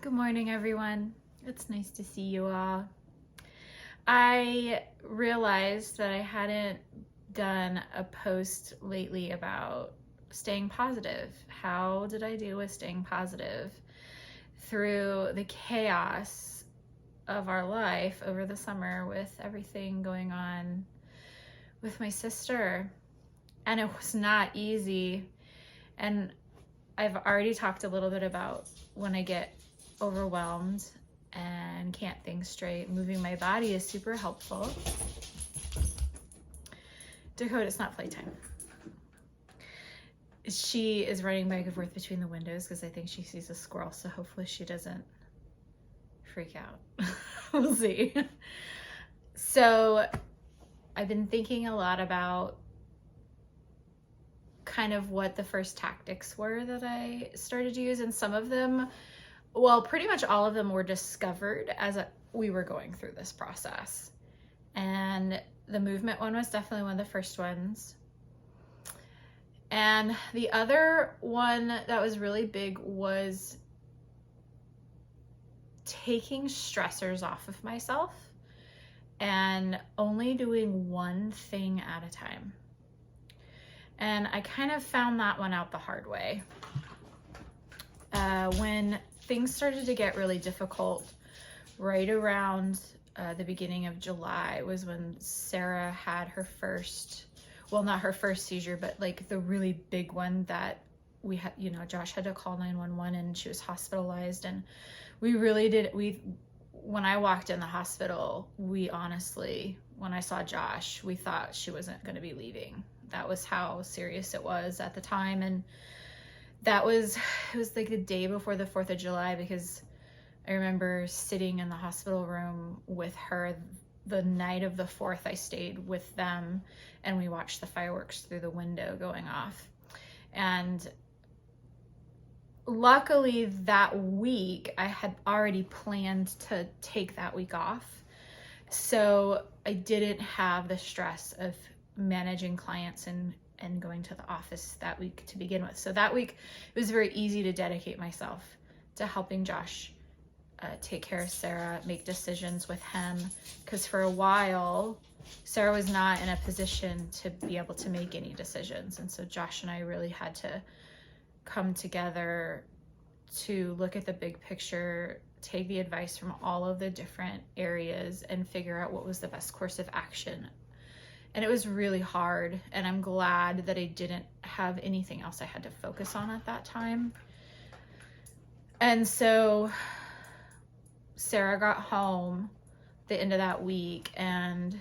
Good morning, everyone. It's nice to see you all. I realized that I hadn't done a post lately about staying positive. How did I deal with staying positive through the chaos of our life over the summer with everything going on with my sister? And it was not easy. And I've already talked a little bit about when I get overwhelmed and can't think straight. Moving my body is super helpful. Dakota, it's not playtime. She is running back and forth between the windows because I think she sees a squirrel, so hopefully she doesn't freak out. We'll see. So I've been thinking a lot about kind of what the first tactics were that I started to use, and some of them, well, pretty much all of them were discovered as we were going through this process. And the movement one was definitely one of the first ones. And the other one that was really big was taking stressors off of myself and only doing one thing at a time. And I kind of found that one out the hard way. When things started to get really difficult, right around the beginning of July was when Sarah had her first, well, not her first seizure, but like the really big one that we had, Josh had to call 911 and she was hospitalized. And we really did, when I walked in the hospital, we honestly, when I saw Josh, we thought she wasn't going to be leaving. That was how serious it was at the time. And it was like the day before the 4th of July, because I remember sitting in the hospital room with her the night of the 4th. I stayed with them and we watched the fireworks through the window going off. And luckily that week I had already planned to take that week off. So I didn't have the stress of managing clients and going to the office that week to begin with. So that week it was very easy to dedicate myself to helping Josh take care of Sarah, make decisions with him, because for a while Sarah was not in a position to be able to make any decisions. And so Josh and I really had to come together to look at the big picture, take the advice from all of the different areas and figure out what was the best course of action. And it was really hard, and I'm glad that I didn't have anything else I had to focus on at that time. And so Sarah got home the end of that week, and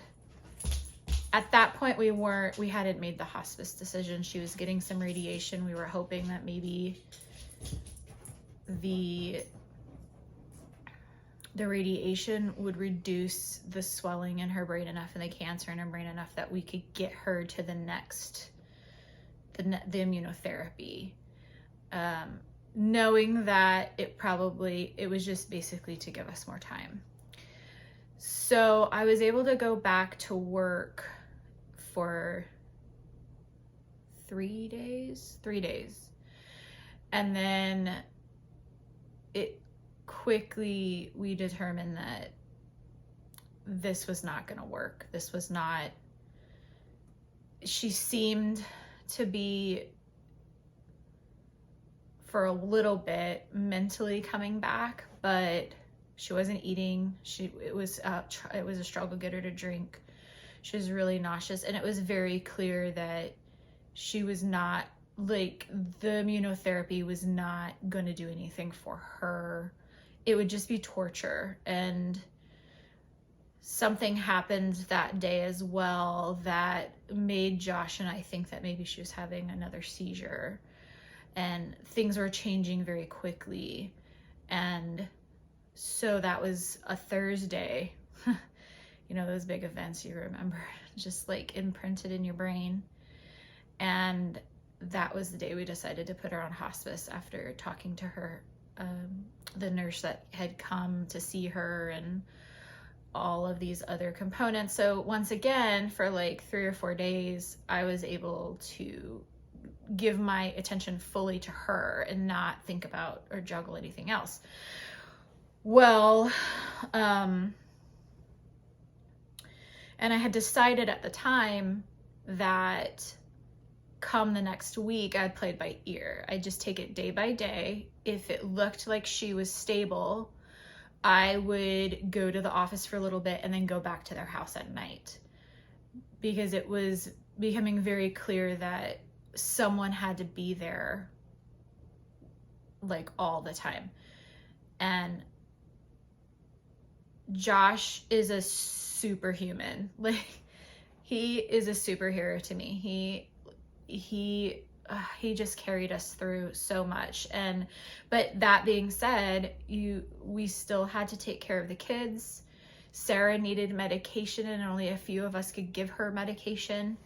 at that point we hadn't made the hospice decision. She was getting some radiation. We were hoping that maybe the radiation would reduce the swelling in her brain enough and the cancer in her brain enough that we could get her to the next, the immunotherapy. Knowing that it was just basically to give us more time. So I was able to go back to work for 3 days. And then quickly we determined that this was not going to work. She seemed to be, for a little bit, mentally coming back, but she wasn't eating. It was a struggle to get her to drink. She was really nauseous, and it was very clear that she was not, like, the immunotherapy was not going to do anything for her. It would just be torture. And something happened that day as well that made Josh and I think that maybe she was having another seizure, and things were changing very quickly. And so that was a Thursday. Those big events you remember, just like imprinted in your brain. And that was the day we decided to put her on hospice after talking to her, the nurse that had come to see her, and all of these other components. So once again, for like 3 or 4 days, I was able to give my attention fully to her and not think about or juggle anything else. Well, and I had decided at the time that come the next week, I'd play it by ear. I'd just take it day by day. If it looked like she was stable, I would go to the office for a little bit and then go back to their house at night, because it was becoming very clear that someone had to be there like all the time. And Josh is a superhuman. Like, he is a superhero to me. He just carried us through so much. But that being said, we still had to take care of the kids. Sarah needed medication, and only a few of us could give her medication.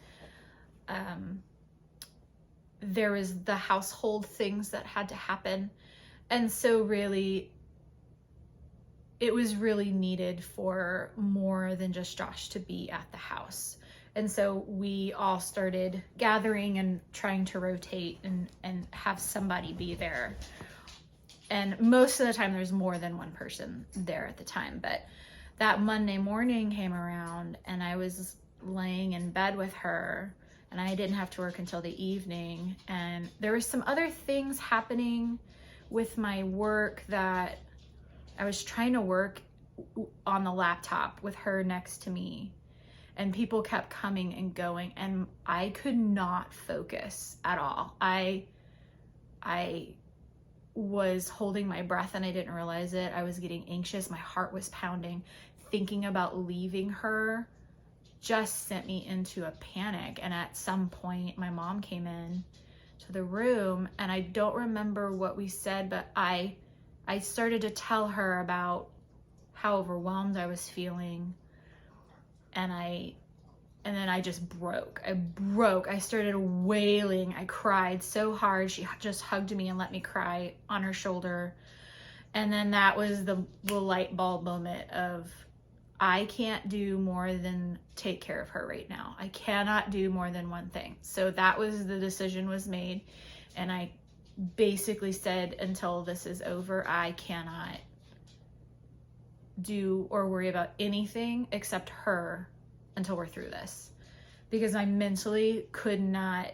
There was the household things that had to happen. And so really, it was really needed for more than just Josh to be at the house. And so we all started gathering and trying to rotate and have somebody be there. And most of the time there's more than one person there at the time. But that Monday morning came around and I was laying in bed with her, and I didn't have to work until the evening. And there were some other things happening with my work that I was trying to work on the laptop with her next to me, and people kept coming and going, and I could not focus at all. I was holding my breath and I didn't realize it. I was getting anxious. My heart was pounding. Thinking about leaving her just sent me into a panic. And at some point, my mom came in to the room, and I don't remember what we said, but I started to tell her about how overwhelmed I was feeling. And then I just broke. I started wailing. I cried so hard. She just hugged me and let me cry on her shoulder. And then that was the light bulb moment of, I can't do more than take care of her right now. I cannot do more than one thing. So that was the decision was made. And I basically said, until this is over, I cannot do or worry about anything except her until we're through this, because I mentally could not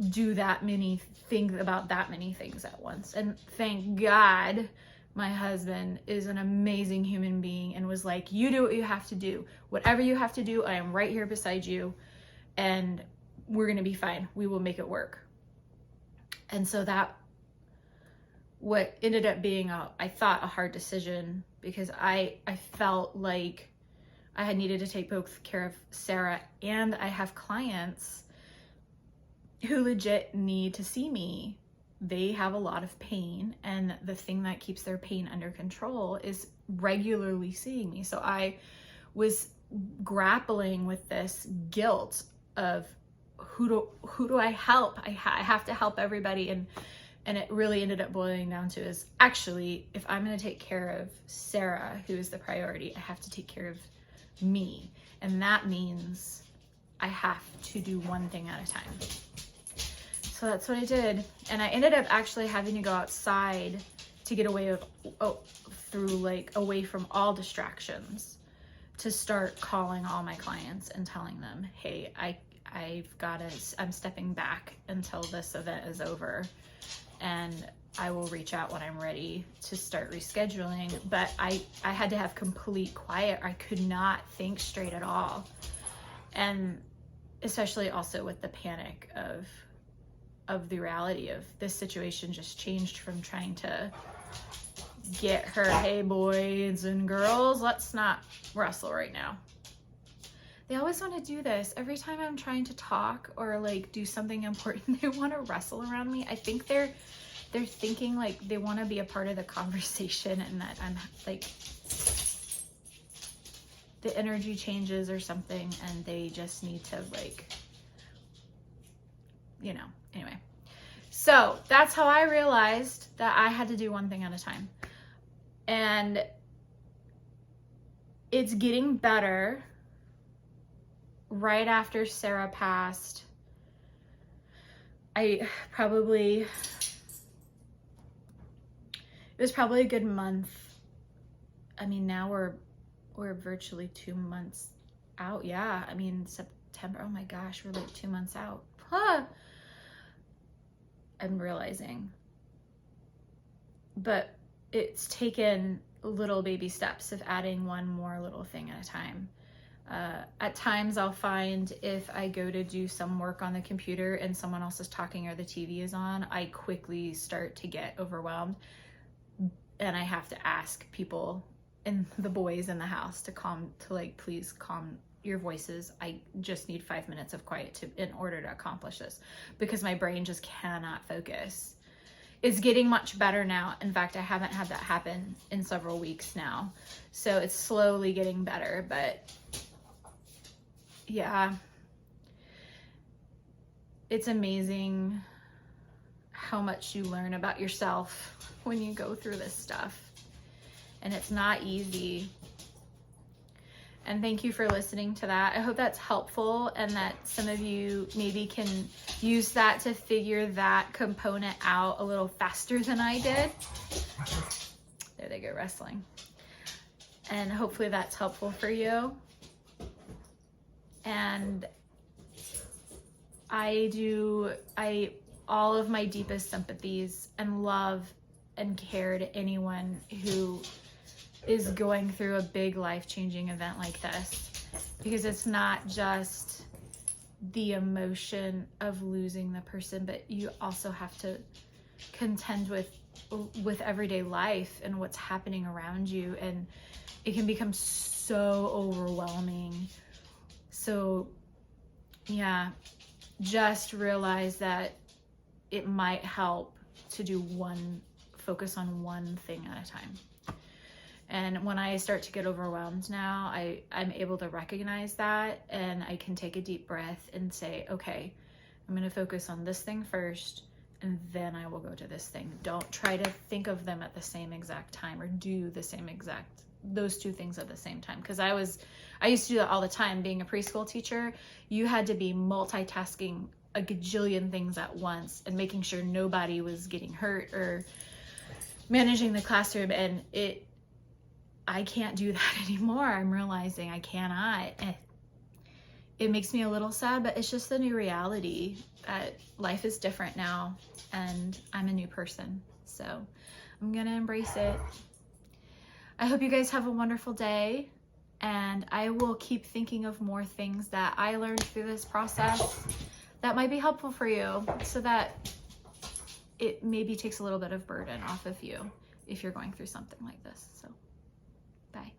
do that many things about that many things at once. And thank God my husband is an amazing human being and was like, you do what you have to do. Whatever you have to do, I am right here beside you, and we're going to be fine. We will make it work. And so that what ended up being I thought a hard decision, because I felt like I had needed to take both care of Sarah, and I have clients who legit need to see me. They have a lot of pain, and the thing that keeps their pain under control is regularly seeing me. So I was grappling with this guilt of who do I help? I have to help everybody. And it really ended up boiling down to is, actually, if I'm going to take care of Sarah, who is the priority, I have to take care of me. And that means I have to do one thing at a time. So that's what I did. And I ended up actually having to go outside to get away away from all distractions, to start calling all my clients and telling them, hey, I'm stepping back until this event is over, and I will reach out when I'm ready to start rescheduling. But I had to have complete quiet. I could not think straight at all. And especially also with the panic of the reality of this situation just changed from trying to get her, hey boys and girls, let's not wrestle right now. They always want to do this. Every time I'm trying to talk or like do something important, they want to wrestle around me. I think they're thinking like they want to be a part of the conversation, and that I'm like, the energy changes or something, and they just need to like, anyway. So that's how I realized that I had to do one thing at a time. And it's getting better. Right after Sarah passed, it was probably a good month. I mean, now we're virtually 2 months out. Yeah, I mean, September. Oh my gosh, we're like 2 months out. Huh. I'm realizing. But it's taken little baby steps of adding one more little thing at a time. At times I'll find if I go to do some work on the computer and someone else is talking or the TV is on, I quickly start to get overwhelmed, and I have to ask people and the boys in the house to please calm your voices. I just need 5 minutes of quiet in order to accomplish this, because my brain just cannot focus. It's getting much better now. In fact, I haven't had that happen in several weeks now. So it's slowly getting better, but yeah, it's amazing how much you learn about yourself when you go through this stuff. And it's not easy. And thank you for listening to that. I hope that's helpful and that some of you maybe can use that to figure that component out a little faster than I did. There they go, wrestling. And hopefully that's helpful for you. And all of my deepest sympathies and love and care to anyone who is going through a big life-changing event like this, because it's not just the emotion of losing the person, but you also have to contend with everyday life and what's happening around you, and it can become so overwhelming. So yeah, just realize that it might help to focus on one thing at a time. And when I start to get overwhelmed now, I'm able to recognize that, and I can take a deep breath and say, okay, I'm going to focus on this thing first, and then I will go to this thing. Don't try to think of them at the same exact time or do those two things at the same time. Because I used to do that all the time. Being a preschool teacher, you had to be multitasking a gajillion things at once and making sure nobody was getting hurt or managing the classroom, and I can't do that anymore. I'm realizing I cannot. It makes me a little sad, but it's just the new reality that life is different now, and I'm a new person. So I'm gonna embrace it. I hope you guys have a wonderful day, and I will keep thinking of more things that I learned through this process that might be helpful for you, so that it maybe takes a little bit of burden off of you if you're going through something like this. So bye.